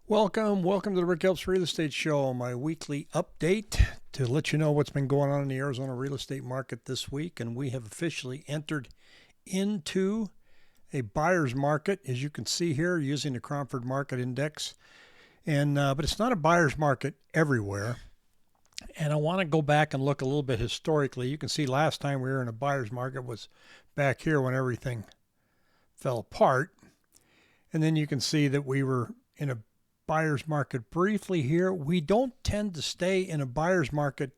Welcome to the Rick Helps Real Estate Show, my weekly update to let you know what's been going on in the Arizona real estate market this week. And we have officially entered into a buyer's market, as you can see here, using the Cromford Market Index. But it's not a buyer's market everywhere. And I want to go back and look a little bit historically. You can see last time we were in a buyer's market was back here when everything fell apart. And then you can see that we were in a buyer's market briefly here. We don't tend to stay in a buyer's market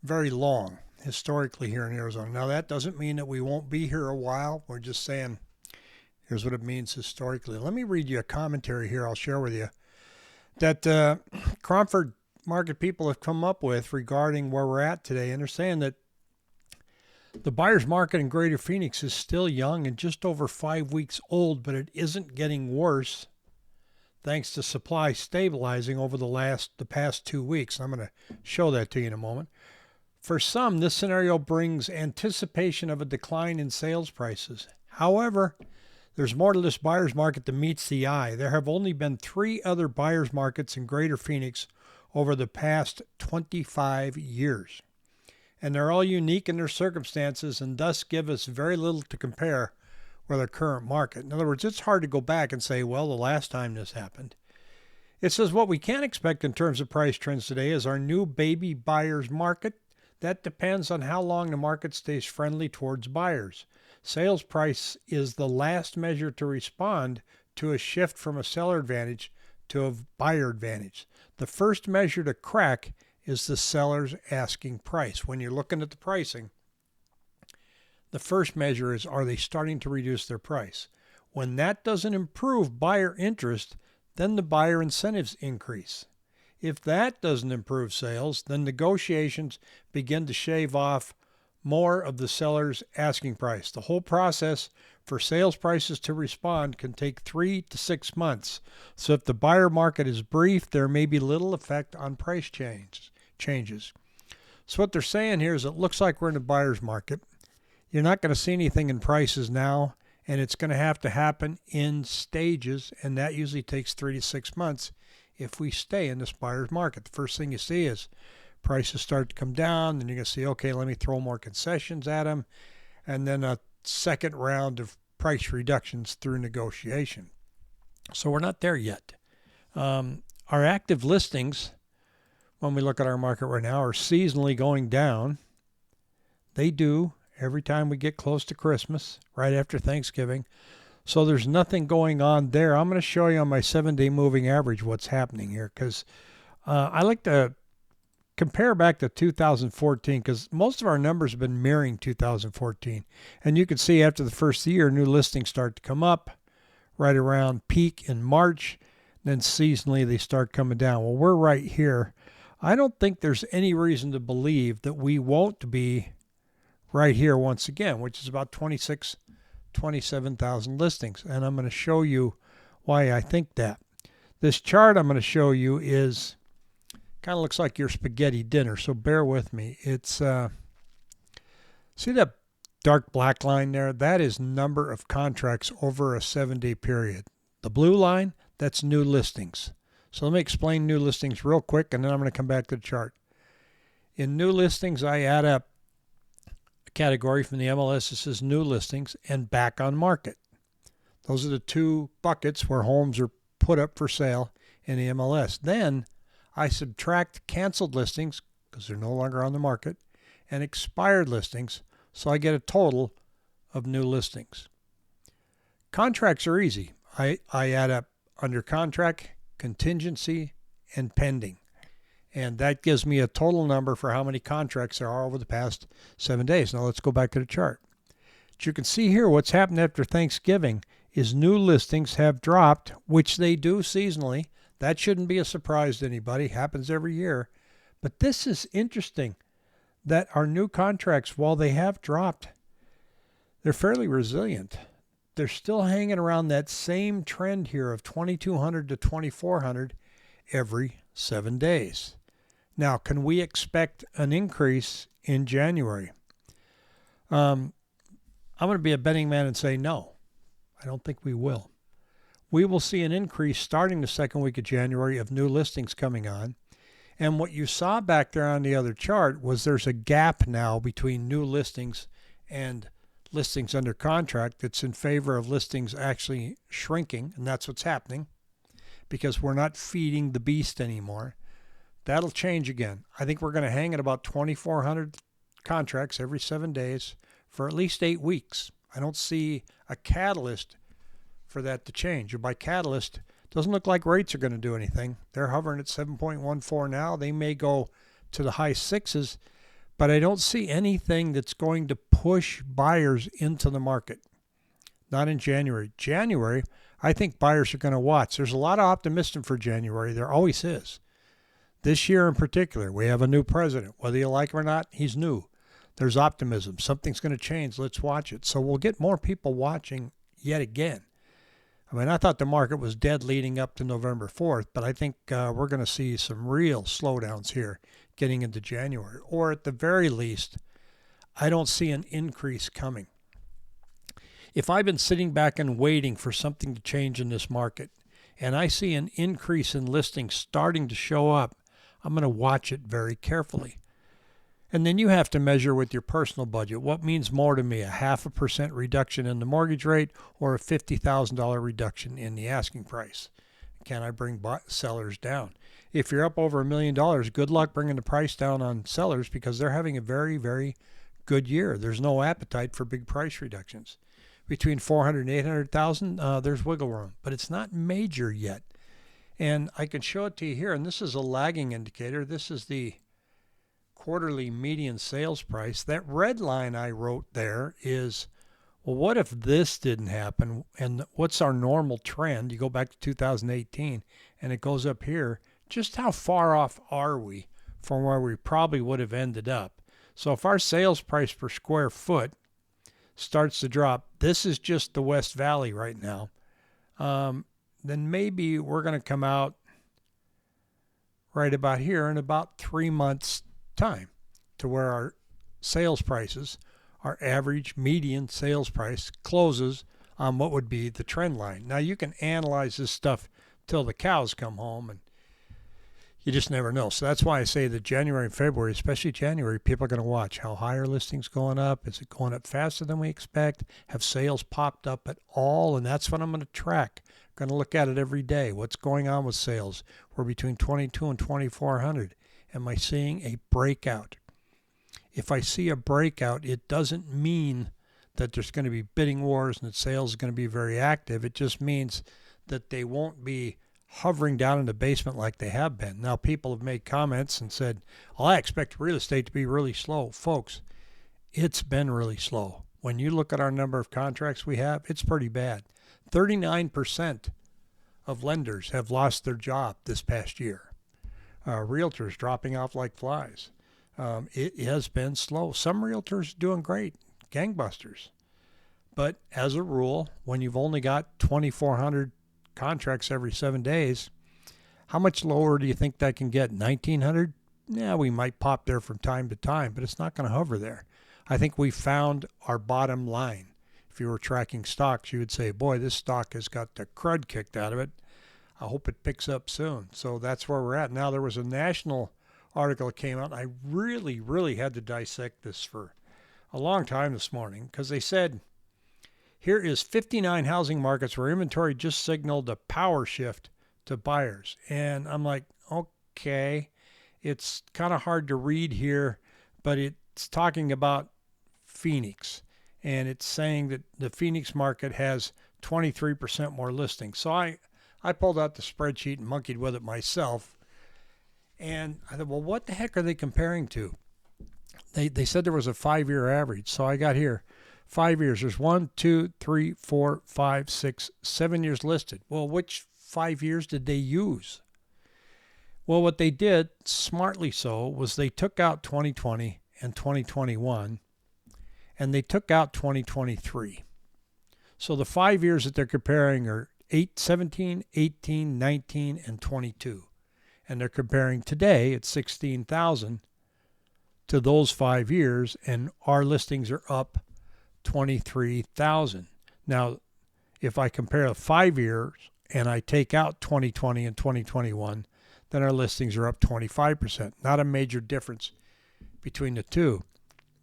very long historically here in Arizona. Now, that doesn't mean that we won't be here a while. We're just saying here's what it means historically. Let me read you a commentary here I'll share with you that Cromford market people have come up with regarding where we're at today. And they're saying that the buyer's market in Greater Phoenix is still young and just over 5 weeks old, but it isn't getting worse thanks to supply stabilizing over the past 2 weeks. I'm going to show that to you in a moment. For some, this scenario brings anticipation of a decline in sales prices. However, there's more to this buyer's market than meets the eye. There have only been 3 other buyer's markets in Greater Phoenix over the past 25 years. And they're all unique in their circumstances and thus give us very little to compare with our current market. In other words, it's hard to go back and say, well, the last time this happened. It says what we can expect in terms of price trends today is our new baby buyer's market. That depends on how long the market stays friendly towards buyers. Sales price is the last measure to respond to a shift from a seller advantage to a buyer advantage. The first measure to crack is the seller's asking price. When you're looking at the pricing, the first measure is, are they starting to reduce their price? When that doesn't improve buyer interest, then the buyer incentives increase. If that doesn't improve sales, then negotiations begin to shave off more of the seller's asking price. The whole process for sales prices to respond can take 3 to 6 months. So if the buyer market is brief, there may be little effect on price changes. So what they're saying here is it looks like we're in a buyer's market. You're not going to see anything in prices now, and it's going to happen in stages, and that usually takes 3 to 6 months if we stay in this buyer's market. The first thing you see is prices start to come down, then you're going to see, okay, let me throw more concessions at them, and then a second round of price reductions through negotiation. So we're not there yet. Our active listings, when we look at our market right now, are seasonally going down. They do every time we get close to Christmas, right after Thanksgiving. So there's nothing going on there. I'm going to show you on my 7-day moving average what's happening here, because I like to compare back to 2014, because most of our numbers have been mirroring 2014. And you can see after the first year, new listings start to come up right around peak in March. Then seasonally, they start coming down. Well, we're right here. I don't think there's any reason to believe that we won't be right here once again, which is about 27,000 listings. And I'm going to show you why I think that. This chart I'm going to show you is kind of looks like your spaghetti dinner, so bear with me. It's see that dark black line there? That is number of contracts over a 7-day period. The blue line, that's new listings. So let me explain new listings real quick, and then I'm going to come back to the chart. In new listings, I add up category from the MLS that says new listings and back on market. Those are the 2 buckets where homes are put up for sale in the MLS. Then I subtract canceled listings because they're no longer on the market and expired listings, so I get a total of new listings. Contracts are easy. I add up under contract, contingency, and pending. And that gives me a total number for how many contracts there are over the past 7 days. Now let's go back to the chart. But you can see here what's happened after Thanksgiving is new listings have dropped, which they do seasonally. That shouldn't be a surprise to anybody. Happens every year. But this is interesting that our new contracts, while they have dropped, they're fairly resilient. They're still hanging around that same trend here of 2,200 to 2,400 every 7 days. Now, can we expect an increase in January? I'm going to be a betting man and say no. I don't think we will. we will see an increase starting the second week of January of new listings coming on. And what you saw back there on the other chart was there's a gap now between new listings and listings under contract that's in favor of listings actually shrinking, and that's what's happening because we're not feeding the beast anymore. That'll change again. I think we're going to hang at about 2,400 contracts every 7 days for at least 8 weeks. I don't see a catalyst for that to change. Or by catalyst, doesn't look like rates are going to do anything. They're hovering at 7.14 now. They may go to the high sixes, but I don't see anything that's going to push buyers into the market. Not in January. January, I think buyers are going to watch. There's a lot of optimism for January. There always is. This year in particular, we have a new president. Whether you like him or not, he's new. There's optimism. Something's going to change. Let's watch it. So we'll get more people watching yet again. I mean, I thought the market was dead leading up to November 4th, but I think we're going to see some real slowdowns here getting into January. Or at the very least, I don't see an increase coming. If I've been sitting back and waiting for something to change in this market, and I see an increase in listings starting to show up, I'm going to watch it very carefully. And then you have to measure with your personal budget. What means more to me, a 0.5% reduction in the mortgage rate or a $50,000 reduction in the asking price? Can I bring sellers down? If you're up over $1 million, good luck bringing the price down on sellers because they're having a very, very good year. There's no appetite for big price reductions. Between 400 and 800,000, there's wiggle room, but it's not major yet. And I can show it to you here, and this is a lagging indicator. This is the quarterly median sales price. That red line I wrote there is, well, what if this didn't happen? And what's our normal trend? You go back to 2018, and it goes up here. Just how far off are we from where we probably would have ended up? So if our sales price per square foot starts to drop, this is just the West Valley right now, then maybe we're going to come out right about here in about 3 months' time to where our sales prices, our average median sales price, closes on what would be the trend line. Now, you can analyze this stuff till the cows come home, and you just never know. So that's why I say that January and February, especially January, people are going to watch. How high are listings going up? Is it going up faster than we expect? Have sales popped up at all? And that's what I'm going to track. I'm going to look at it every day. What's going on with sales? We're between 22 and 2,400. Am I seeing a breakout? If I see a breakout, it doesn't mean that there's going to be bidding wars and that sales is going to be very active. It just means that they won't be hovering down in the basement like they have been. Now, people have made comments and said, well, I expect real estate to be really slow. Folks, it's been really slow. When you look at our number of contracts we have, it's pretty bad. 39% of lenders have lost their job this past year. Realtors dropping off like flies. It has been slow. Some realtors doing great, gangbusters. But as a rule, when you've only got 2,400 contracts every 7 days, how much lower do you think that can get? 1,900? Yeah, we might pop there from time to time, but it's not going to hover there. I think we found our bottom line. If you were tracking stocks, you would say, boy, this stock has got the crud kicked out of it. I hope it picks up soon. So that's where we're at. Now, there was a national article that came out. I really, really had to dissect this for a long time this morning because they said, here is 59 housing markets where inventory just signaled a power shift to buyers. And I'm like, okay, it's kind of hard to read here, but it's talking about Phoenix. And it's saying that the Phoenix market has 23% more listings. So I pulled out the spreadsheet and monkeyed with it myself. And I thought, well, what the heck are they comparing to? They said there was a 5-year average. So I got here, 5 years. There's 1, 2, 3, 4, 5, 6, 7 years listed. Well, which 5 years did they use? Well, what they did, smartly so, was they took out 2020 and 2021, and they took out 2023. So the 5 years that they're comparing are 17, 18, 19, and 22. And they're comparing today at 16,000 to those 5 years, and our listings are up 23,000. Now, if I compare 5 years and I take out 2020 and 2021, then our listings are up 25%. Not a major difference between the two.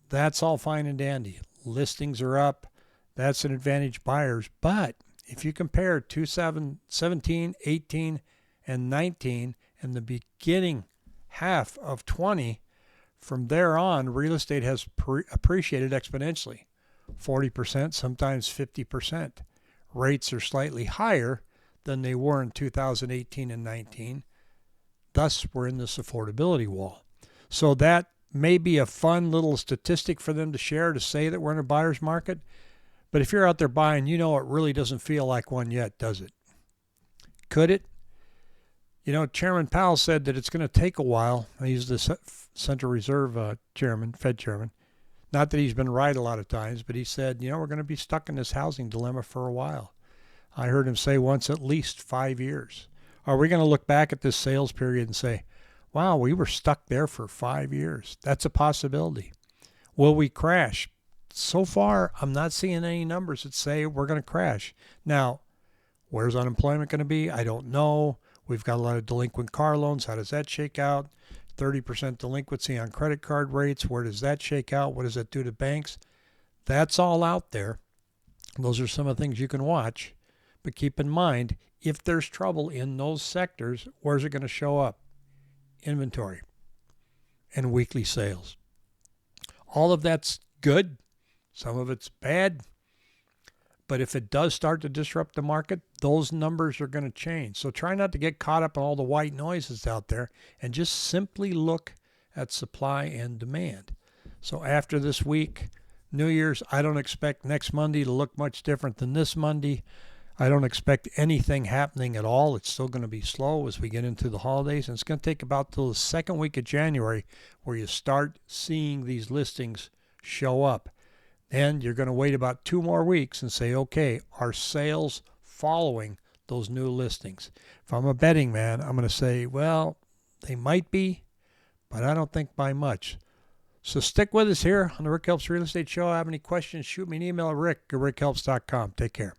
That's all fine and dandy. Listings are up. That's an advantage buyers. But if you compare 2017, 18, and 19 and the beginning half of 20, from there on, real estate has appreciated exponentially. 40%, sometimes 50%. Rates are slightly higher than they were in 2018 and 19. Thus, we're in this affordability wall. So that may be a fun little statistic for them to share to say that we're in a buyer's market. But if you're out there buying, you know it really doesn't feel like one yet, does it? Could it? You know, Chairman Powell said that it's going to take a while. He's the Central Reserve chairman, Fed chairman. Not that he's been right a lot of times, but he said, you know, we're going to be stuck in this housing dilemma for a while. I heard him say once at least 5 years. Are we going to look back at this sales period and say, wow, we were stuck there for 5 years? That's a possibility. Will we crash? So far, I'm not seeing any numbers that say we're going to crash. Now, where's unemployment going to be? I don't know. We've got a lot of delinquent car loans. How does that shake out? 30% delinquency on credit card rates. Where does that shake out? What does that do to banks? That's all out there. Those are some of the things you can watch. But keep in mind, if there's trouble in those sectors, where's it going to show up? Inventory and weekly sales. All of that's good. Some of it's bad. But if it does start to disrupt the market, those numbers are going to change. So try not to get caught up in all the white noises out there and just simply look at supply and demand. So after this week, New Year's, I don't expect next Monday to look much different than this Monday. I don't expect anything happening at all. It's still going to be slow as we get into the holidays. And it's going to take about till the second week of January where you start seeing these listings show up. And you're going to wait about 2 more weeks and say, okay, are sales following those new listings? If I'm a betting man, I'm going to say, well, they might be, but I don't think by much. So stick with us here on the Rick Helps Real Estate Show. If you have any questions, shoot me an email at rick@rickhelps.com. Take care.